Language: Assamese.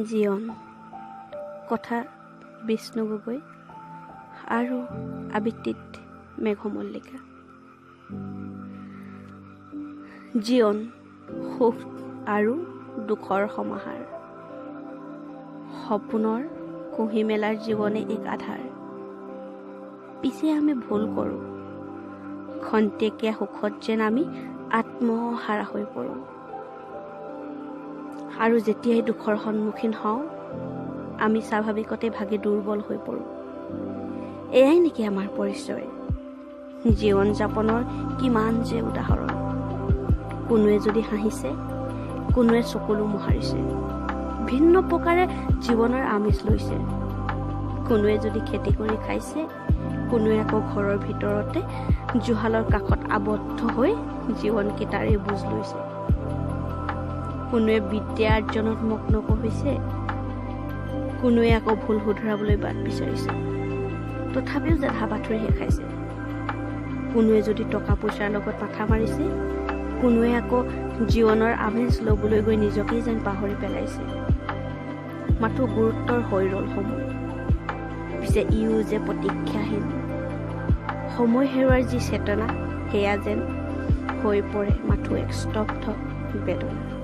জীৱন কথা বিষ্ণু গগৈ আৰু আবৃত্তিত মেঘমল্লিকা। জীৱন সুখ আৰু দুখৰ সমাহাৰ, সপোনৰ কুঁহি মেলাৰ জীৱনে এক আধাৰ। পিছে আমি ভুল কৰোঁ, খন্তেকীয়া সুখত যেন আমি আত্মহাৰা হৈ পৰোঁ, আৰু যেতিয়াই দুখৰ সন্মুখীন হওঁ আমি স্বাভাৱিকতে ভাগি দুৰ্বল হৈ পৰোঁ। এয়াই নেকি আমাৰ পৰিচয়? জীৱন যাপনৰ কিমান যে উদাহৰণ। কোনোৱে যদি হাঁহিছে, কোনোৱে চকুলো মোহাৰিছে, ভিন্ন প্ৰকাৰে জীৱনৰ আমেজ লৈছে। কোনোৱে যদি খেতি কৰি খাইছে, কোনোৱে আকৌ ঘৰৰ ভিতৰতে জুহালৰ কাষত আবদ্ধ হৈ জীৱনকেইটাৰে বুজ লৈছে। কোনোৱে বিদ্যা অৰ্জনত মগ্ন হৈছে, কোনোৱে আকৌ ভুল শুধৰাবলৈ বাট বিচাৰিছে, তথাপিও যে ধাবাথুৰিহে খাইছে। কোনোৱে যদি টকা পইচাৰ লগত মাথা মাৰিছে, কোনোৱে আকৌ জীৱনৰ আমেজ ল'বলৈ গৈ নিজকেই যেন পাহৰি পেলাইছে। মাথো গুৰুত্বৰ হৈ ৰ'ল সময়, পিছে ইও যে প্ৰতীক্ষাহীন। সময় হেৰুৱাৰ যি চেতনা, সেয়া যেন হৈ পৰে মাথো এক স্তব্ধ বেদনা।